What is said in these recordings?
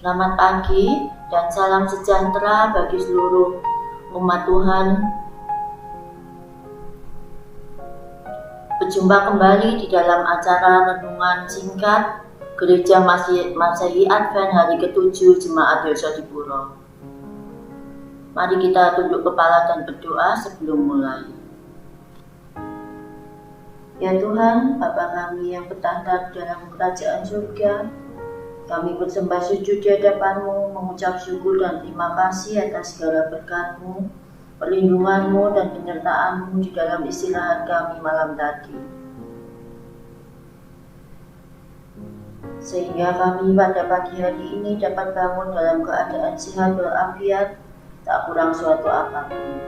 Selamat pagi dan salam sejahtera bagi seluruh umat Tuhan. Berjumpa kembali di dalam acara renungan singkat Gereja Masehi Advent hari ke-7 Jemaat Yosodipuro. Mari kita tunduk kepala dan berdoa sebelum mulai. Ya Tuhan, Bapa kami yang bertahta dalam kerajaan surga, kami bersembah sujud di hadapan-Mu, mengucap syukur dan terima kasih atas segala berkat-Mu, perlindungan-Mu dan penyertaan-Mu di dalam istirahat kami malam tadi. Sehingga kami pada pagi hari ini dapat bangun dalam keadaan sehat walafiat, tak kurang suatu apapun.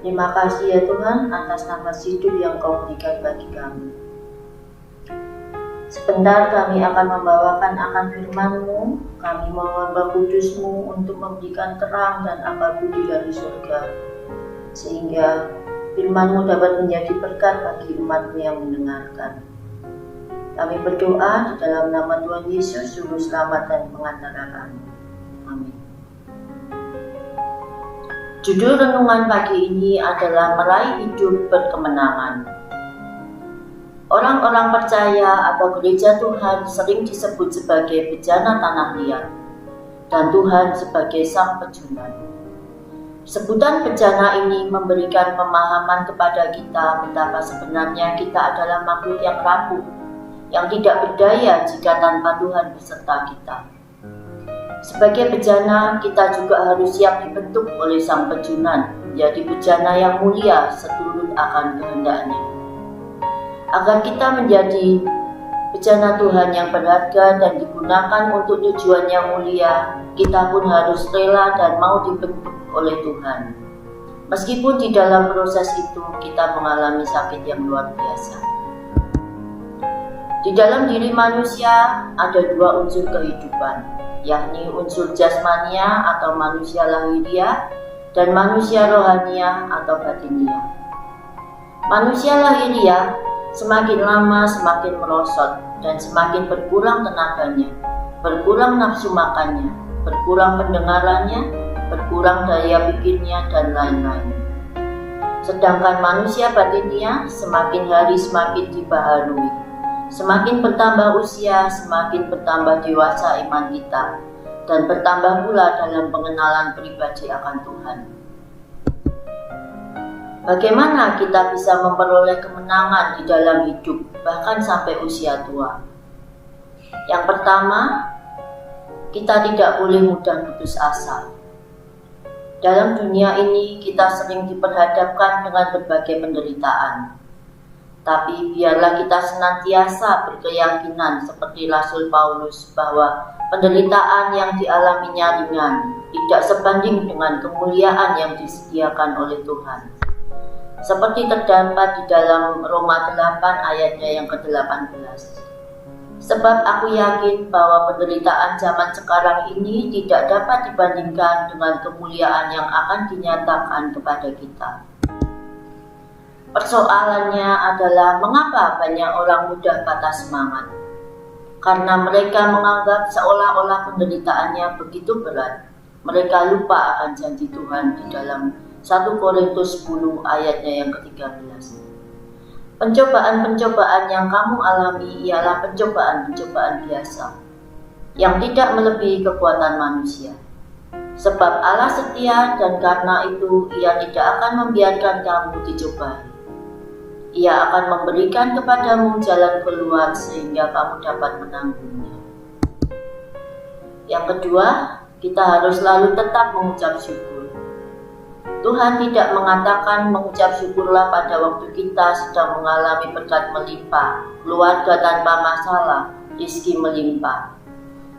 Terima kasih ya Tuhan atas nafas hidup yang Kau berikan bagi kami. Sebentar kami akan membawakan akan firman-Mu, kami mohon Roh Kudus-Mu untuk memberikan terang dan akal budi dari surga, sehingga firman-Mu dapat menjadi berkat bagi umat-Mu yang mendengarkan. Kami berdoa di dalam nama Tuhan Yesus, Juru Selamat dan Pengantara kami. Amin. Judul renungan pagi ini adalah Meraih Hidup Berkemenangan. Orang-orang percaya atau gereja Tuhan sering disebut sebagai bejana tanah liat dan Tuhan sebagai sang pejunan. Sebutan bejana ini memberikan pemahaman kepada kita betapa sebenarnya kita adalah makhluk yang rapuh, yang tidak berdaya jika tanpa Tuhan beserta kita. Sebagai bejana, kita juga harus siap dibentuk oleh sang pejunan, menjadi bejana yang mulia seturut akan kehendaknya. Agar kita menjadi bejana Tuhan yang berharga dan digunakan untuk tujuan yang mulia, kita pun harus rela dan mau dibentuk oleh Tuhan. Meskipun di dalam proses itu kita mengalami sakit yang luar biasa. Di dalam diri manusia ada dua unsur kehidupan, yakni unsur jasmania atau manusia lahiriah dan manusia rohania atau batiniah. Manusia lahiriah semakin lama semakin merosot dan semakin berkurang tenaganya, berkurang nafsu makannya, berkurang pendengarannya, berkurang daya pikirnya, dan lain-lain. Sedangkan manusia batiniah semakin hari semakin dibaharui. Semakin bertambah usia, semakin bertambah dewasa iman kita, dan bertambah pula dalam pengenalan pribadi akan Tuhan. Bagaimana kita bisa memperoleh kemenangan di dalam hidup, bahkan sampai usia tua? Yang pertama, kita tidak boleh mudah putus asa. Dalam dunia ini, kita sering diperhadapkan dengan berbagai penderitaan. Tapi biarlah kita senantiasa berkeyakinan seperti Rasul Paulus bahwa penderitaan yang dialaminya ringan, tidak sebanding dengan kemuliaan yang disediakan oleh Tuhan. Seperti terdapat di dalam Roma 8 ayatnya yang ke-18. Sebab aku yakin bahwa penderitaan zaman sekarang ini tidak dapat dibandingkan dengan kemuliaan yang akan dinyatakan kepada kita. Persoalannya adalah mengapa banyak orang mudah patah semangat? Karena mereka menganggap seolah-olah penderitaannya begitu berat. Mereka lupa akan janji Tuhan di dalam 1 Korintus 10 ayatnya yang ke-13. Pencobaan-pencobaan yang kamu alami ialah pencobaan-pencobaan biasa, yang tidak melebihi kekuatan manusia. Sebab Allah setia dan karena itu Ia tidak akan membiarkan kamu dicobai. Ia akan memberikan kepadamu jalan keluar sehingga kamu dapat menanggungnya. Yang kedua, kita harus selalu tetap mengucap syukur. Tuhan tidak mengatakan mengucap syukurlah pada waktu kita sedang mengalami berkat melimpah, keluarga tanpa masalah, rezeki melimpah.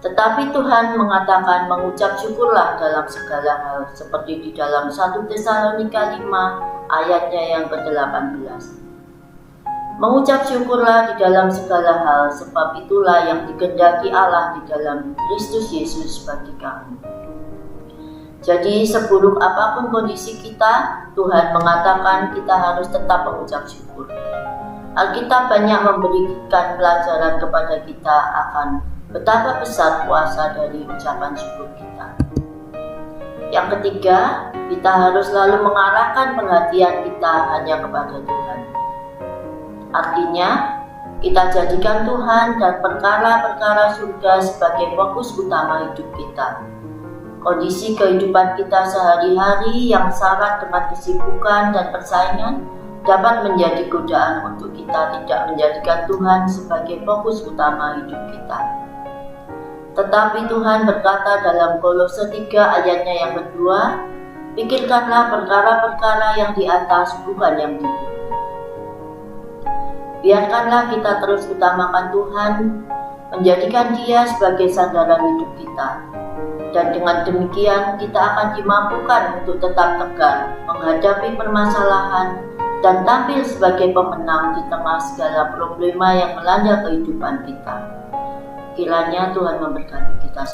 Tetapi Tuhan mengatakan mengucap syukurlah dalam segala hal, seperti di dalam 1 Tesalonika 5 ayatnya yang ke-18. Mengucap syukurlah di dalam segala hal, sebab itulah yang dikehendaki Allah di dalam Kristus Yesus bagi kamu. Jadi seburuk apapun kondisi kita, Tuhan mengatakan kita harus tetap mengucap syukur. Alkitab banyak memberikan pelajaran kepada kita akan betapa besar kuasa dari ucapan syukur kita. Yang ketiga, kita harus selalu mengarahkan perhatian kita hanya kepada Tuhan. Artinya, kita jadikan Tuhan dan perkara-perkara surga sebagai fokus utama hidup kita. Kondisi kehidupan kita sehari-hari yang syarat dengan kesibukan dan persaingan dapat menjadi godaan untuk kita tidak menjadikan Tuhan sebagai fokus utama hidup kita. Tetapi Tuhan berkata dalam Kolose 3 ayatnya yang kedua, pikirkanlah perkara-perkara yang di atas, bukan yang di bumi. Biarkanlah kita terus utamakan Tuhan, menjadikan Dia sebagai sandaran hidup kita. Dan dengan demikian kita akan dimampukan untuk tetap tegar menghadapi permasalahan dan tampil sebagai pemenang di tengah segala problema yang melanda kehidupan kita. Kiranya Tuhan memberkati kita.